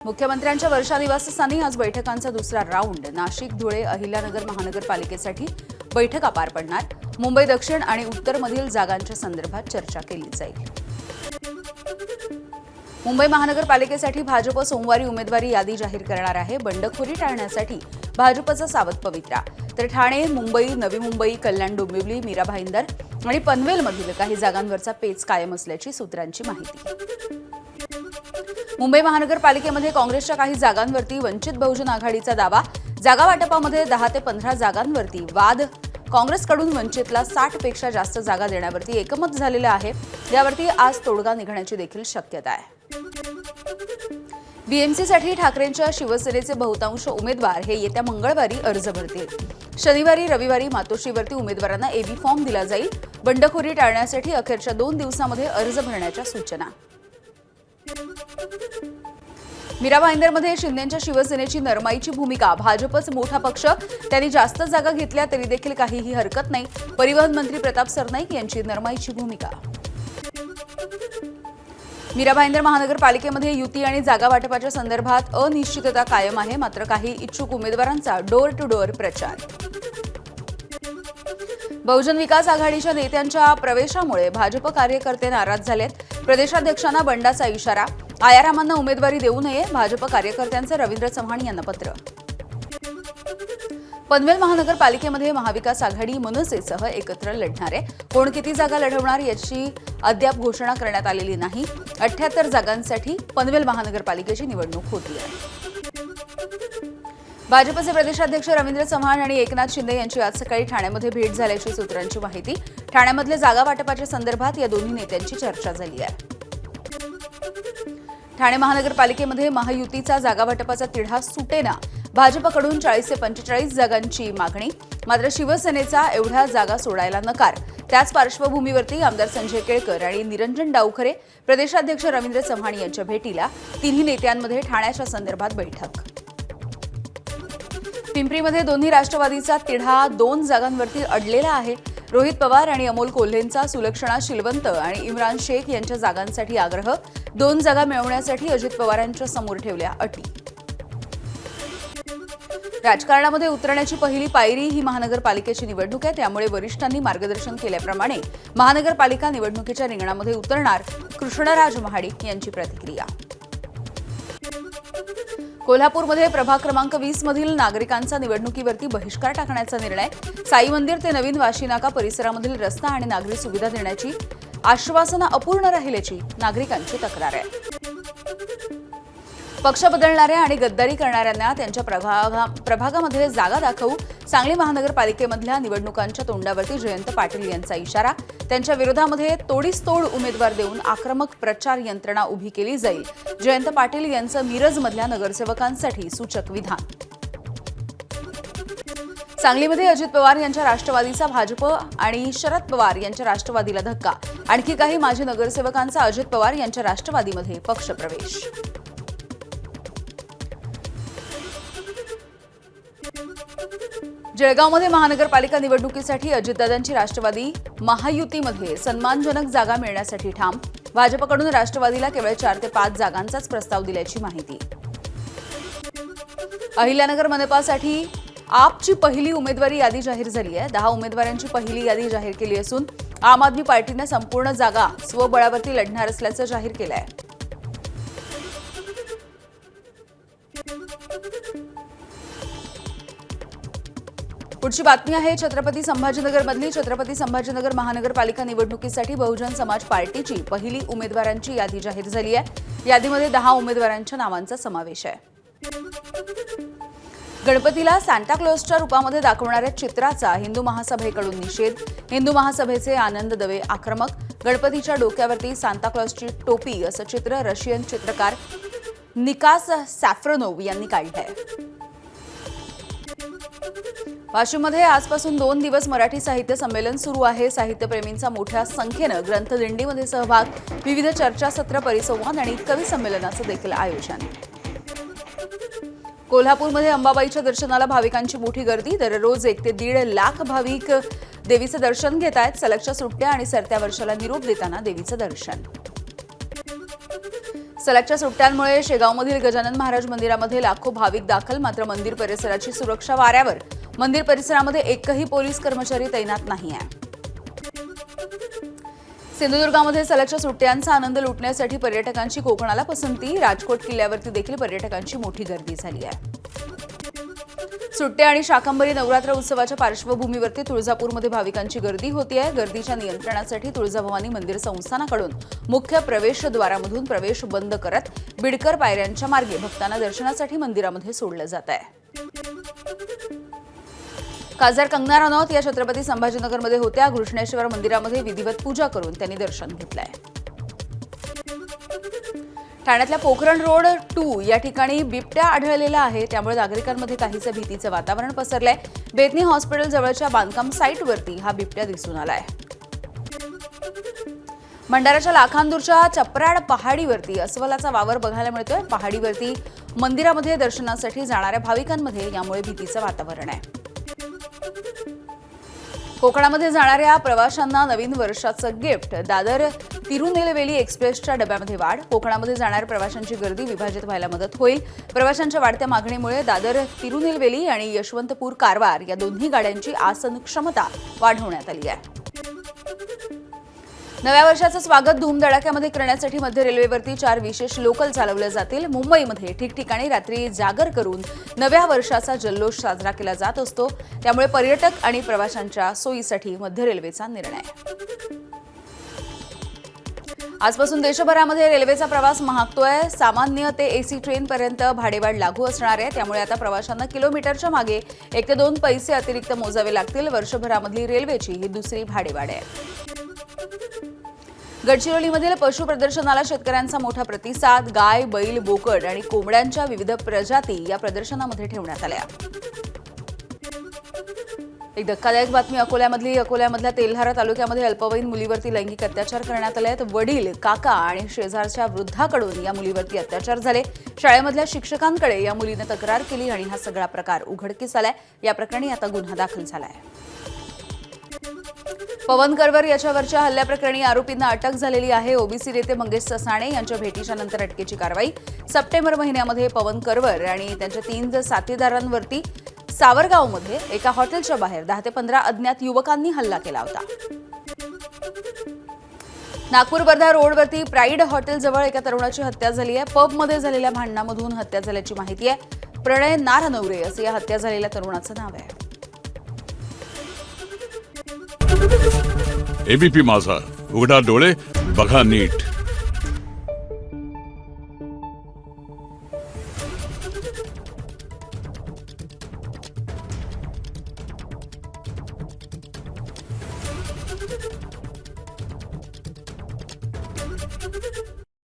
मुख्यमंत्र्यांच्या वर्षा निवासस्थानी आज बैठकांचा दुसरा राऊंड नाशिक, धुळे, अहिल्यानगर महानगरपालिकेसाठी बैठका पार पडणार। मुंबई दक्षिण आणि उत्तरमधील जागांच्या संदर्भात चर्चा केली जाईल। मुंबई महानगरपालिकेसाठी भाजप सोमवारी उमेदवारी यादी जाहीर करणार आहे। बंडखोरी टाळण्यासाठी भाजपचा सावध पवित्रा। तर ठाणे, मुंबई, नवी मुंबई, कल्याण डोंबिवली, मीरा भाईंदर आणि पनवेलमधील काही जागांवरचा पेच कायम असल्याची सूत्रांची माहिती। मुंबई महानगरपालिकेमध्ये काँग्रेसच्या काही जागांवरती वंचित बहुजन आघाडीचा दावा। जागा वाटपामध्ये 10 ते 15 जागांवरती वाद। काँग्रेसकडून वंचितला 60 पेक्षा जास्त जागा देण्यावरती एकमत झालेलं आहे। यावरती आज तोडगा निघण्याची देखील शक्यता आहे। बीएमसीसाठी ठाकरेंच्या शिवसेनेचे बहुतांश उमेदवार हे येत्या मंगळवारी अर्ज भरतील। शनिवारी रविवारी मातोश्रीवरती उमेदवारांना एबी फॉर्म दिला जाईल। बंडखोरी टाळण्यासाठी अखेरच्या 2 दिवसांमध्ये अर्ज भरण्याच्या सूचना। मीरा भाईंदरमध्ये शिंदेच्या शिवसेनेची नरमाईची भूमिका। भाजपच मोठा पक्ष, त्यांनी जास्त जागा घेतल्या तरी देखील काहीही हरकत नाही। परिवहन मंत्री प्रताप सरनाईक यांची नरमाईची भूमिका। मीरा भाईंदर महानगरपालिकेमध्ये युती आणि जागा वाटपाच्या संदर्भात अनिश्चितता कायम आहे। मात्र काही इच्छुक उमेदवारांचा डोर टू डोर प्रचार। बहुजन विकास आघाडीच्या नेत्यांच्या प्रवेशामुळे भाजप कार्यकर्ते नाराज झालेत। प्रदेशाध्यक्षांना बंडाचा इशारा। आयारामांना उमेदवारी देऊ नये, भाजप कार्यकर्त्यांचे रवींद्र चव्हाण यांना पत्र। पनवेल महानगरपालिकेमध्ये महाविकास आघाडी मनसेसह एकत्र लढणार आहे। कोण किती जागा लढवणार याची अद्याप घोषणा करण्यात आलेली नाही। 78 जागांसाठी पनवेल महानगरपालिकेची निवडणूक होती आहे। भाजपचे प्रदेशाध्यक्ष रवींद्र चव्हाण आणि एकनाथ शिंदे यांची आज सकाळी ठाण्यामध्ये भेट झाल्याची सूत्रांची माहिती। ठाण्यामधले जागा वाटपाच्या संदर्भात या दोन्ही नेत्यांची चर्चा झाली आहे। ठाणे महानगरपालिकेमध्ये महायुतीचा जागा वाटपाचा तिढा सुटेना। भाजपकडून 40 ते 45 जागांची मागणी, मात्र शिवसेनेचा एवढ्या जागा सोडायला नकार। त्याच पार्श्वभूमीवरती आमदार संजय केळकर आणि निरंजन डावखरे, प्रदेशाध्यक्ष रवींद्र चव्हाण यांच्या भेटीला तिन्ही नेत्यांमध्ये ठाण्याच्या संदर्भात बैठक। पिंपरीमध्ये दोन्ही राष्ट्रवादीचा तिढा 2 जागांवरती अडलेला आहे। रोहित पवार आणि अमोल कोल्हेंचा सुलक्षणा शिलवंत आणि इम्रान शेख यांच्या जागांसाठी आग्रह। 2 जागा मिळवण्यासाठी अजित पवारांच्या समोर ठेवल्या अटी। राजकारणामध्ये उतरण्याची पहिली पायरी ही महानगरपालिकेची निवडणूक आहे। त्यामुळे वरिष्ठांनी मार्गदर्शन केल्याप्रमाणे महानगरपालिका निवडणुकीच्या रिंगणामध्ये उतरणार, कृष्णराज महाडिक यांची प्रतिक्रिया। कोल्हापूरमध्ये प्रभाग क्रमांक 20 मधील नागरिकांचा निवडणुकीवरती बहिष्कार टाकण्याचा निर्णय। साई मंदिर ते नवीन वाशीनाका परिसरामधील रस्ता आणि नागरी सुविधा देण्याची आश्वासनं अपूर्ण राहिल्याची नागरिकांची तक्रार आहे। पक्ष बदलणाऱ्या आणि गद्दारी करणाऱ्यांना त्यांच्या प्रभागामध्ये जागा दाखवू, सांगली महानगरपालिकेमधल्या निवडणुकांच्या तोंडावरती जयंत पाटील यांचा इशारा। त्यांच्या विरोधामध्ये तोडीस तोड उमेदवार देऊन आक्रमक प्रचार यंत्रणा उभी केली जाईल। जयंत पाटील यांचं मिरजमधल्या नगरसेवकांसाठी सूचक विधान। सांगलीमध्ये अजित पवार यांच्या राष्ट्रवादीचा भाजप आणि शरद पवार यांच्या राष्ट्रवादीला धक्का। आणखी काही माजी नगरसेवकांचा अजित पवार यांच्या राष्ट्रवादीमध्ये पक्षप्रवेश। जळगावमध्ये महानगरपालिका निवडणुकीसाठी अजितदादांची राष्ट्रवादी महायुतीमध्ये सन्मानजनक जागा मिळण्यासाठी ठाम। भाजपकडून राष्ट्रवादीला केवळ 4 ते 5 जागांचाच प्रस्ताव दिल्याची माहिती। अहिल्यानगर मनपासाठी आपची पहिली उमेदवारी यादी जाहीर झाली आहे। 10 उमेदवारांची पहिली यादी जाहीर केली असून आम आदमी पार्टीने संपूर्ण जागा स्वबळावरती लढणार असल्याचं जाहीर केलं आहे। पुढची बातमी आहे छत्रपती संभाजीनगरमधली। छत्रपती संभाजीनगर महानगरपालिका निवडणुकीसाठी बहुजन समाज पार्टीची पहिली उमेदवारांची यादी जाहीर झाली आहे। यादीमध्ये 10 उमेदवारांच्या नावांचा समावेश आहे। गणपतीला सांता क्लॉजच्या रूपामध्ये दाखवणाऱ्या चित्राचा हिंदू महासभेकडून निषेध। हिंदू महासभेचे आनंद दवे आक्रमक। गणपतीच्या डोक्यावरती सांता क्लॉजची टोपी असं चित्र रशियन चित्रकार निकास सॅफ्रोनोव यांनी काढलंय। वाशिममध्ये आजपासून 2 दिवस मराठी साहित्य संमेलन सुरू आहे। साहित्यप्रेमींचा मोठ्या संख्येनं ग्रंथदिंडीमध्ये सहभाग, विविध चर्चासत्र, परिसंवाद आणि कवी संमेलनाचं देखील आयोजन। कोल्हापूरमध्ये अंबाबाईच्या दर्शनाला भाविकांची मोठी गर्दी। दररोज 1 ते 1.5 लाख भाविक देवीचं दर्शन घेत आहेत। सलगच्या सुट्ट्या आणि सरत्या वर्षाला निरोप देताना देवीचं दर्शन। सलगच्या सुट्ट्यांमुळे शेगावमधील गजानन महाराज मंदिरामध्ये लाखो भाविक दाखल. मात्र मंदिर परिसराची सुरक्षा वाऱ्यावर. मंदिर परिसरामध्ये एकही पोलीस कर्मचारी तैनात नाही आहे. सिंधुदुर्गामध्ये सलगच्या सुट्ट्यांचा आनंद लुटण्यासाठी पर्यटकांची कोकणाला पसंती. राजकोट किल्ल्यावरती देखील पर्यटकांची मोठी गर्दी झाली आहे. सुट्टे आणि शाकंभरी नवरात्र उत्सवाच्या पार्श्वभूमीवरती तुळजापूरमध्ये भाविकांची गर्दी होती आहे. गर्दीच्या नियंत्रणासाठी तुळजाभवानी मंदिर संस्थानाकडून मुख्य प्रवेशद्वारामधून प्रवेश बंद करत बिडकर पायऱ्यांच्या मार्गे भक्तांना दर्शनासाठी मंदिरामध्ये सोडलं जात आहे. खासदार कंगना रनौत या छत्रपती संभाजीनगरमध्ये होत्या. घृष्णेश्वर मंदिरामध्ये विधिवत पूजा करून त्यांनी दर्शन घेतलंय. ठाण्यातल्या पोखरण रोड 2 या ठिकाणी बिबट्या आढळलेला आहे. त्यामुळे नागरिकांमध्ये काहीसं भीतीचं वातावरण पसरलंय. बेतनी हॉस्पिटल जवळच्या बांधकाम साईटवरती हा बिबट्या दिसून आलाय. भंडाऱ्याच्या लाखांदूरच्या चपराड पहाडीवरती अस्वलाचा वावर बघायला मिळतोय. पहाडीवरती मंदिरामध्ये दर्शनासाठी जाणाऱ्या भाविकांमध्ये यामुळे भीतीचं वातावरण आहे. कोकणामध्ये जाणाऱ्या प्रवाशांना नवीन वर्षाचं गिफ्ट. दादर तिरुनेलवेली एक्सप्रेसच्या डब्यामध्ये वाढ. कोकणामध्ये जाणाऱ्या प्रवाशांची गर्दी विभाजित व्हायला मदत होईल. प्रवाशांच्या वाढत्या मागणीमुळे दादर तिरुनेलवेली आणि यशवंतपूर कारवार या दोन्ही गाड्यांची आसन क्षमता वाढवण्यात आली आहे. नव्या वर्षाचं स्वागत धूमधडाक्यामध्ये करण्यासाठी मध्य रेल्वेवरती 4 विशेष लोकल चालवल्या जातील. मुंबईमध्ये ठिकठिकाणी रात्री जागर करून नव्या वर्षाचा जल्लोष साजरा केला जात असतो. त्यामुळे पर्यटक आणि प्रवाशांच्या सोयीसाठी मध्य रेल्वेचा निर्णय. आजपासून देशभरामध्ये रेल्वेचा प्रवास महागतोय. सामान्य ते एसी ट्रेनपर्यंत भाडेवाढ लागू असणार आहे. त्यामुळे आता प्रवाशांना किलोमीटरच्या मागे 1 ते 2 पैसे अतिरिक्त मोजावे लागतील. वर्षभरामधली रेल्वेची ही दुसरी भाडेवाढ आहे. गडचिरोलीमधील पशु प्रदर्शनाला शेतकऱ्यांचा मोठा प्रतिसाद. गाय, बैल, बोकड आणि कोंबड्यांच्या विविध प्रजाती या प्रदर्शनामध्ये ठेवण्यात आल्या. एक धक्कादायक बातमी अकोल्यामधल्या तेल्हारा तालुक्यामध्ये अल्पवयीन मुलीवरती लैंगिक अत्याचार करण्यात आले आहेत. वडील, काका आणि शेजारच्या वृद्धाकडून या मुलीवरती अत्याचार झाले. शाळेमधल्या शिक्षकांकडे या मुलीने तक्रार केली आणि हा सगळा प्रकार उघडकीस आलाय. या प्रकरणी आता गुन्हा दाखल झालाय. पवन करवर याच्यावरच्या हल्ल्याप्रकरणी आरोपींना अटक झालेली आहे. ओबीसी नेते मंगेश ससाणे यांच्या भेटीच्या नंतर अटकेची कारवाई. सप्टेंबर महिन्यामध्ये पवन करवर आणि त्यांच्या 3 साथीदारांवरती सावरगावमध्ये एका हॉटेलच्या बाहेर 10 ते 15 अज्ञात युवकांनी हल्ला केला होता. नागपूर वर्धा रोडवरती प्राईड हॉटेलजवळ एका तरुणाची हत्या झाली आहे. पबमध्ये झालेल्या भांडणामधून हत्या झाल्याची माहिती आहे. प्रणय नारनवरे असं या हत्या झालेल्या तरुणाचं नाव आहे. एबीपी माझा, उघडा डोळे बघा नीट.